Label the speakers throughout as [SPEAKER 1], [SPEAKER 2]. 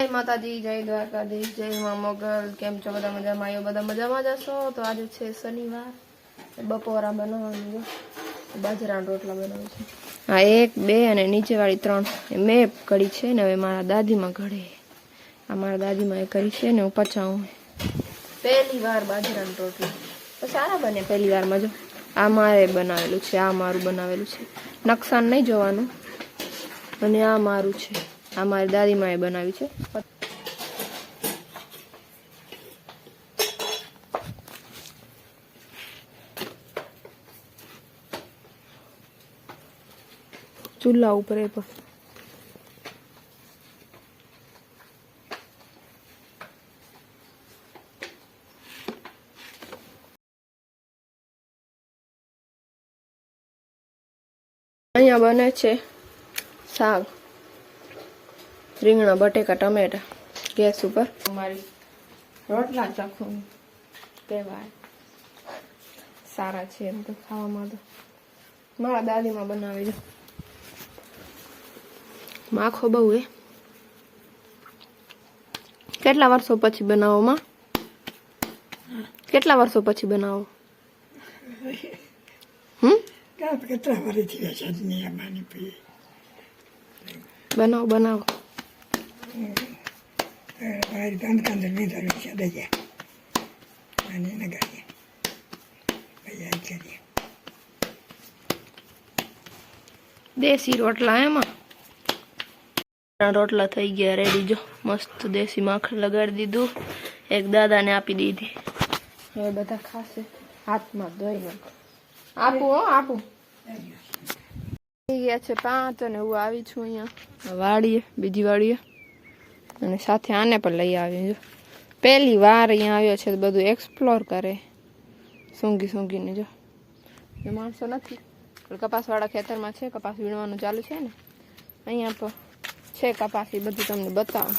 [SPEAKER 1] જય માતાજી, જય દ્વારકાધીશ, જય મા મોગલ. કેમ છો બધા? મજામાં? આવ્યો બધા મજામાં જશો? તો આજે છે શનિવાર, બપોરા બનાવવાનું છે, બાજરાના રોટલા બનાવું છે. હા, 1 2 અને નીચે વાળી 3 મેં કરી છે ને હવે મારા દાદીમાં ઘડે. આ મારા દાદીમાં એ કરી છે ને હું પચાવું. પહેલી વાર બાજરાના રોટલા તો સારા બને પહેલી વારમાં. જો આ મારે બનાવેલું છે, આ મારું બનાવેલું છે, નકશાન નહીં જોવાનું. અને આ મારું છે, આ મારી દાદીમાં એ બનાવી છે. ચૂલા ઉપર એ પણ અહીંયા બને છે શાક, રીંગણા બટેકા ટમેટા ગેસ ઉપર. અમારી રોટલા ચાખું કહેવાય સારા છે એમ તો ખાવામાં. તો મારા દાદીમાં બનાવી દો. માખો બહુ હે. કેટલા વર્ષો પછી બનાવો માં? કેટલા વર્ષો પછી બનાવો?
[SPEAKER 2] કેટલા વર્ષથી
[SPEAKER 1] બનાવો બનાવો. દેશી રોટલા એમાં રોટલા થઈ ગયા રેડી. જો મસ્ત દેશી માખણ લગાડી દીધું, એક દાદાને આપી દીધી. હવે બધા ખાશે. હાથમાં ધોઈ નાખો. આપું હો આપું. થઈ ગયા છે 5 અને હું આવી છું અહીંયા વાડીએ, બીજી વાડીએ, અને સાથે આને પણ લઈ આવી. જો પહેલી વાર અહીંયા આવ્યો છે, બધું એક્સપ્લોર કરે સૂંઘીને. જો એ માણસો નથી, કપાસવાળા ખેતરમાં છે, કપાસ વીણવાનું ચાલુ છે ને અહીંયા પણ છે કપાસ. એ બધું તમને બતાવું.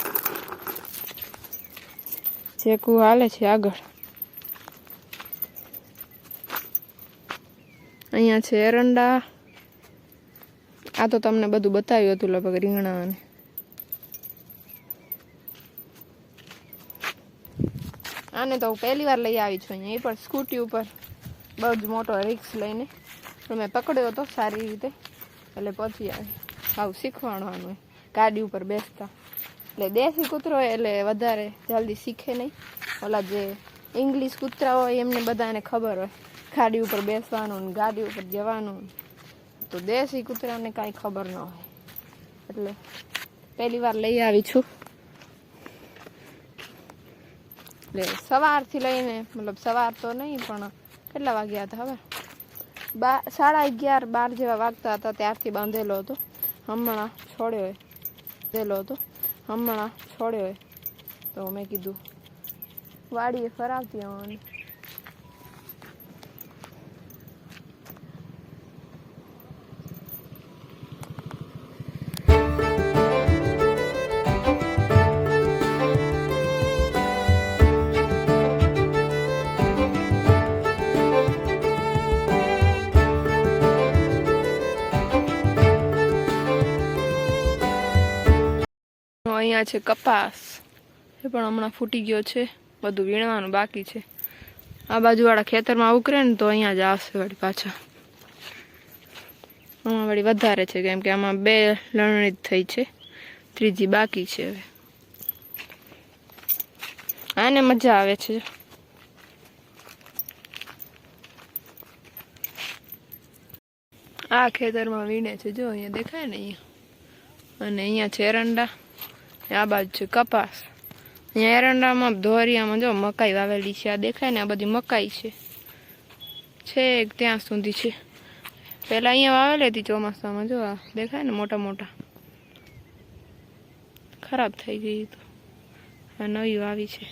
[SPEAKER 1] ચેકુ હાલે છે આગળ. અહીંયા છે એરંડા. આ તો તમને બધું બતાવ્યું હતું લગભગ, રીંગણા. અને આને તો હું પહેલી વાર લઈ આવી છું અહીંયા, એ પણ સ્કૂટી ઉપર. બહુ જ મોટો રિક્સ લઈને તો મેં પકડ્યો હતો સારી રીતે, એટલે પછી આવી આવું શીખવાડવાનું ગાડી ઉપર બેસતા. એટલે દેશી કૂતરો હોય એટલે વધારે જલ્દી શીખે નહીં. ઓલા જે ઇંગ્લિશ કૂતરા હોય એમને બધાને ખબર હોય ગાડી ઉપર બેસવાનું ને ગાડી ઉપર જવાનું. તો દેશી કૂતરાને કાંઈ ખબર ન હોય, એટલે પહેલી વાર લઈ આવી છું. એટલે સવારથી લઈને, મતલબ સવાર તો નહીં પણ કેટલા વાગ્યા હતા હવે, 11:30 12 જેવા વાગતા હતા ત્યારથી બાંધેલો હતો. હમણાં છોડ્યો તો મેં કીધું વાડીએ ફરાવતી આવવાની. અહીંયા છે કપાસ, એ પણ હમણાં ફૂટી ગયો છે. બધું વીણવાનું બાકી છે. આ બાજુવાળા ખેતરમાં ઉકરે ને તો અહીંયા જ આવશે વળી પાછા. આમાં વળી વધારે છે, કેમ કે આમાં 2 લણણી થઈ છે, ત્રીજી બાકી છે. હવે આને મજા આવે છે. આ ખેતરમાં વીણે છે, જો અહીંયા દેખાય ને અહીંયા. અને અહીંયા છે એરંડા, આ બાજુ છે કપાસ. અહીંયા એરંડામાં ધોરિયામાં જો મકાઈ વાવેલી છે, આ દેખાય ને આ બધી મકાઈ છે ત્યાં સુધી છે. પહેલાં અહીંયા વાવેલી હતી ચોમાસામાં, જો આ દેખાય ને મોટા મોટા. ખરાબ થઈ ગઈ તો આ નવી વાવી છે.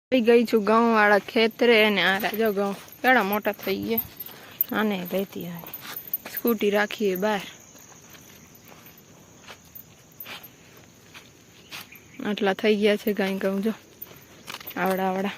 [SPEAKER 1] આવી ગઈ છું ઘઉં વાળા ખેતરે, અને આ જો ઘઉં કેવડા મોટા થઈ ગયા. આને લેતી આવી, સ્કૂટી રાખીએ બહાર. આટલા થઈ ગયા છે કાંઈ કહું. જો આવડા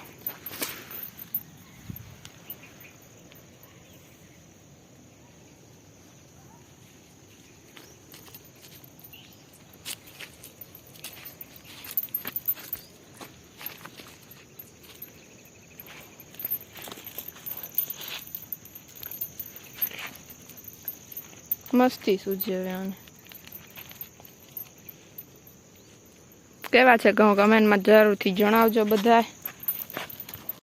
[SPEAKER 1] મસ્તી સૂજે હવે આને. કેવા છે ઘઉં કમેન્ટમાં જરૂરથી જણાવજો બધાય.